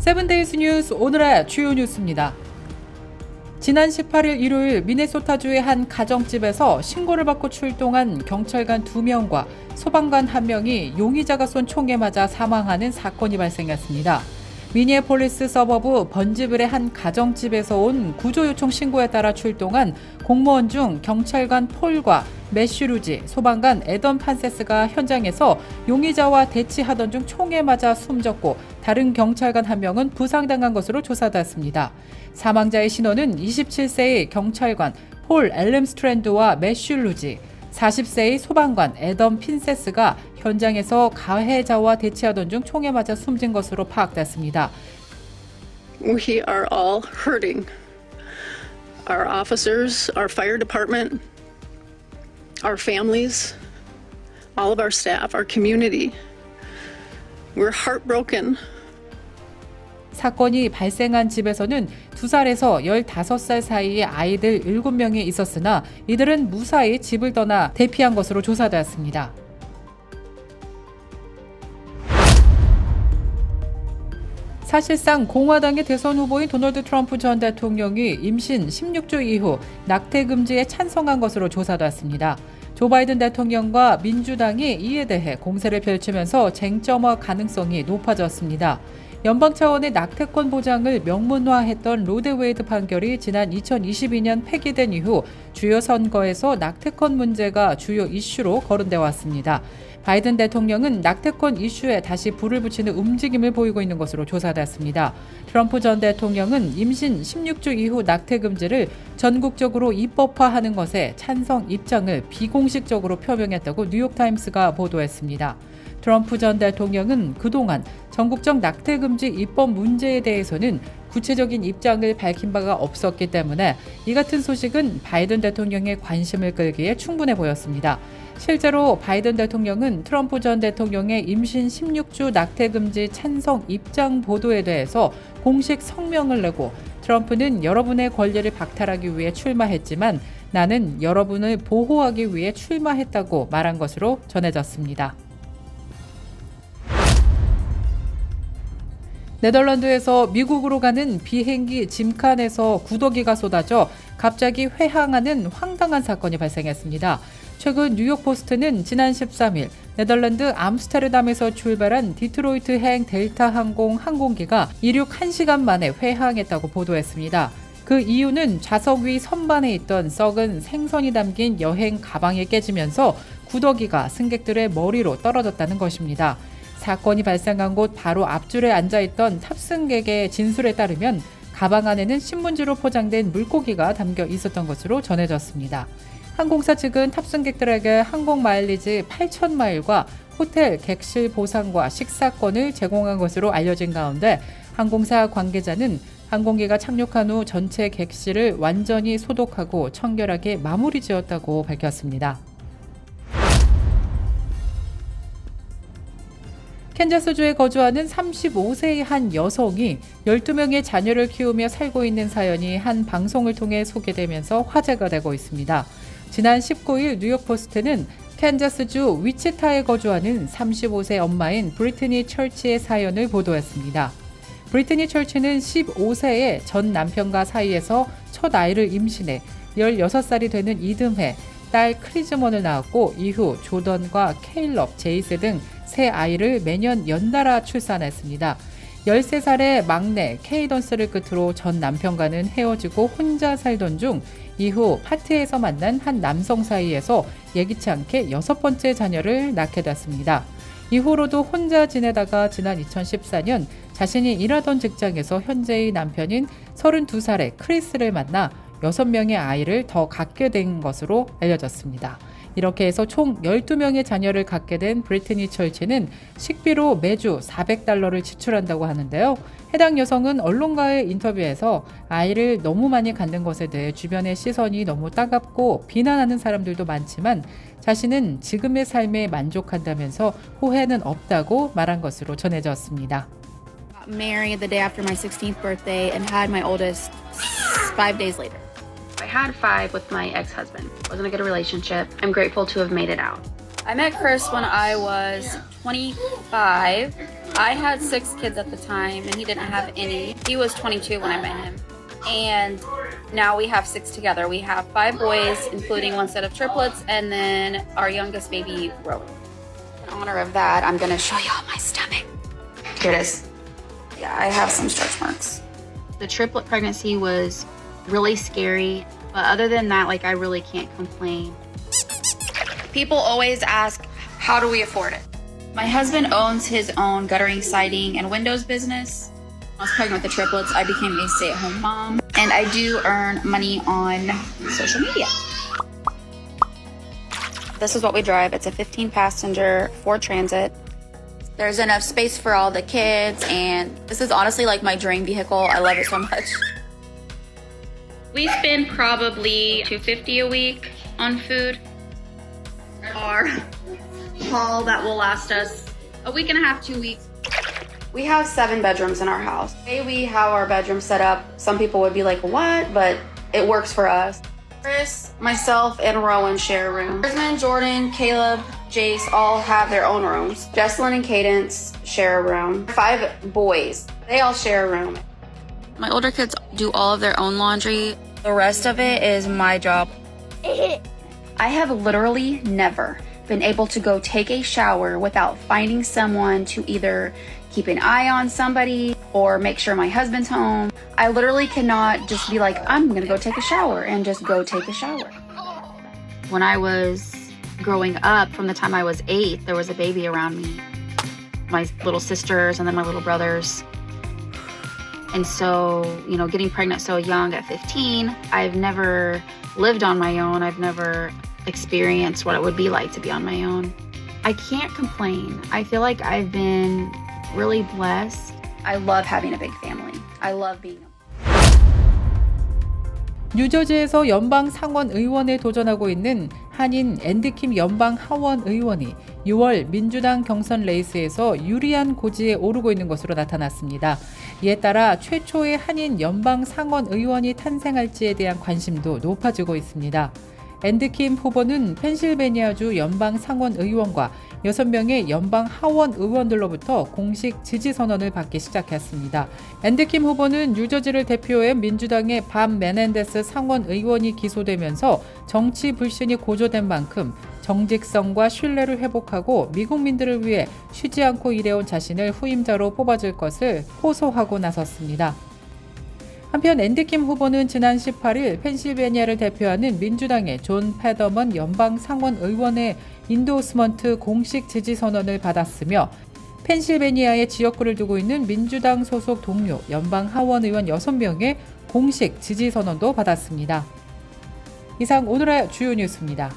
세븐데이즈 뉴스 오늘의 주요 뉴스입니다. 지난 18일 일요일 미네소타주의 한 가정집에서 신고를 받고 출동한 경찰관 2명과 소방관 1명이 용의자가 쏜 총에 맞아 사망하는 사건이 발생했습니다. 미니애폴리스 서버브 번지블의 한 가정집에서 온 구조 요청 신고에 따라 출동한 공무원 중 경찰관 폴과 매슈 루지, 소방관 애덤 판세스가 현장에서 용의자와 대치하던 중 총에 맞아 숨졌고 다른 경찰관 1명은 부상당한 것으로 조사됐습니다. 사망자의 신원은 27세의 경찰관 폴 엘름스트랜드와 매슈 루지, 40세의 소방관 애덤 핀세스가 현장에서 가해자와 대치하던 중 총에 맞아 숨진 것으로 파악됐습니다. We are all hurting. Our officers, our fire department, our families, all of our staff, our community. We're heartbroken. 사건이 발생한 집에서는 2살에서 15살 사이의 아이들 7명이 있었으나 이들은 무사히 집을 떠나 대피한 것으로 조사되었습니다. 사실상 공화당의 대선 후보인 도널드 트럼프 전 대통령이 임신 16주 이후 낙태 금지에 찬성한 것으로 조사됐습니다. 조 바이든 대통령과 민주당이 이에 대해 공세를 펼치면서 쟁점화 가능성이 높아졌습니다. 연방 차원의 낙태권 보장을 명문화했던 로데 웨이드 판결이 지난 2022년 폐기된 이후 주요 선거에서 낙태권 문제가 주요 이슈로 거론돼 왔습니다. 바이든 대통령은 낙태권 이슈에 다시 불을 붙이는 움직임을 보이고 있는 것으로 조사됐습니다. 트럼프 전 대통령은 임신 16주 이후 낙태 금지를 전국적으로 입법화하는 것에 찬성 입장을 비공식적으로 표명했다고 뉴욕타임스가 보도했습니다. 트럼프 전 대통령은 그동안 전국적 낙태 금지 입법 문제에 대해서는 구체적인 입장을 밝힌 바가 없었기 때문에 이 같은 소식은 바이든 대통령의 관심을 끌기에 충분해 보였습니다. 실제로 바이든 대통령은 트럼프 전 대통령의 임신 16주 낙태 금지 찬성 입장 보도에 대해서 공식 성명을 내고 트럼프는 여러분의 권리를 박탈하기 위해 출마했지만 나는 여러분을 보호하기 위해 출마했다고 말한 것으로 전해졌습니다. 네덜란드에서 미국으로 가는 비행기 짐칸에서 구더기가 쏟아져 갑자기 회항하는 황당한 사건이 발생했습니다. 최근 뉴욕 포스트는 지난 13일 네덜란드 암스테르담에서 출발한 디트로이트행 델타 항공 항공기가 이륙 1시간 만에 회항했다고 보도했습니다. 그 이유는 좌석 위 선반에 있던 썩은 생선이 담긴 여행 가방이 깨지면서 구더기가 승객들의 머리로 떨어졌다는 것입니다. 사건이 발생한 곳 바로 앞줄에 앉아있던 탑승객의 진술에 따르면 가방 안에는 신문지로 포장된 물고기가 담겨 있었던 것으로 전해졌습니다. 항공사 측은 탑승객들에게 항공 마일리지 8,000마일과 호텔 객실 보상과 식사권을 제공한 것으로 알려진 가운데 항공사 관계자는 항공기가 착륙한 후 전체 객실을 완전히 소독하고 청결하게 마무리 지었다고 밝혔습니다. 캔자스주에 거주하는 35세의 한 여성이 12명의 자녀를 키우며 살고 있는 사연이 한 방송을 통해 소개되면서 화제가 되고 있습니다. 지난 19일 뉴욕포스트는 캔자스주 위치타에 거주하는 35세 엄마인 브리트니 철치의 사연을 보도했습니다. 브리트니 철치는 15세의 전 남편과 사이에서 첫 아이를 임신해 16살이 되는 이듬해 딸 크리즈먼을 낳았고 이후 조던과 케일럽, 제이스 등 세 아이를 매년 연달아 출산했습니다. 13살의 막내 케이던스를 끝으로 전 남편과는 헤어지고 혼자 살던 중 이후 파티에서 만난 한 남성 사이에서 예기치 않게 6번째 자녀를 낳게 됐습니다. 이후로도 혼자 지내다가 지난 2014년 자신이 일하던 직장에서 현재의 남편인 32살의 크리스를 만나 6명의 아이를 더 갖게 된 것으로 알려졌습니다. 이렇게 해서 총 12명의 자녀를 갖게 된 브리트니 철치는 식비로 매주 $400를 지출한다고 하는데요. 해당 여성은 언론과의 인터뷰에서 아이를 너무 많이 갖는 것에 대해 주변의 시선이 너무 따갑고 비난하는 사람들도 많지만 자신은 지금의 삶에 만족한다면서 후회는 없다고 말한 것으로 전해졌습니다. Married the day after my 16th birthday and had my oldest 5 days later. I had 5 with my ex-husband. Wasn't a good relationship. I'm grateful to have made it out. I met Chris when I was 25 I had 6 kids at the time, and he didn't have any. He was 22 when I met him. And now we have 6 together. We have 5 boys, including 1 set of triplets, and then our youngest baby, Rowan. In honor of that, I'm gonna show you all my stomach. Here it is. Yeah, I have some stretch marks. The triplet pregnancy was really scary, but other than that, like, I really can't complain. People always ask, how do we afford it? My husband owns his own guttering, siding, and windows business. When I was pregnant with the triplets, I became a stay-at-home mom, and I do earn money on social media. This is what we drive. It's a 15-passenger Ford Transit. There's enough space for all the kids, and this is honestly like my dream vehicle. I love it so much. We spend probably $250 a week on food. Our haul that will last us a week and a half, 2 weeks. We have 7 bedrooms in our house. The way we have our bedroom set up, some people would be like, what? But it works for us. Chris, myself, and Rowan share a room. Desmond, Jordan, Caleb, Jace all have their own rooms. Jesselyn and Cadence share a room. 5 boys, they all share a room. My older kids do all of their own laundry. The rest of it is my job. I have literally never been able to go take a shower without finding someone to either keep an eye on somebody or make sure my husband's home. I literally cannot just be like, I'm gonna go take a shower and just go take a shower. When I was growing up, from the time I was 8, there was a baby around me. My little sisters and then my little brothers. And so, you know, getting pregnant so young at 15, I've never lived on my own. I've never experienced what it would be like to be on my own. I can't complain. I feel like I've been really blessed. I love having a big family. I love being 뉴저지에서 연방 상원 의원에 도전하고 있는 한인 앤드킴 연방 하원 의원이 6월 민주당 경선 레이스에서 유리한 고지에 오르고 있는 것으로 나타났습니다. 이에 따라 최초의 한인 연방 상원 의원이 탄생할지에 대한 관심도 높아지고 있습니다. 앤드킴 후보는 펜실베니아주 연방 상원 의원과 6명의 연방 하원 의원들로부터 공식 지지 선언을 받기 시작했습니다. 앤드킴 후보는 뉴저지를 대표해 민주당의 밥 메넨데스 상원 의원이 기소되면서 정치 불신이 고조된 만큼 정직성과 신뢰를 회복하고 미국민들을 위해 쉬지 않고 일해온 자신을 후임자로 뽑아줄 것을 호소하고 나섰습니다. 한편 앤드킴 후보는 지난 18일 펜실베니아를 대표하는 민주당의 존 패더먼 연방 상원 의원의 인도스먼트 공식 지지 선언을 받았으며 펜실베니아에 지역구를 두고 있는 민주당 소속 동료 연방 하원 의원 6명의 공식 지지 선언도 받았습니다. 이상 오늘의 주요 뉴스입니다.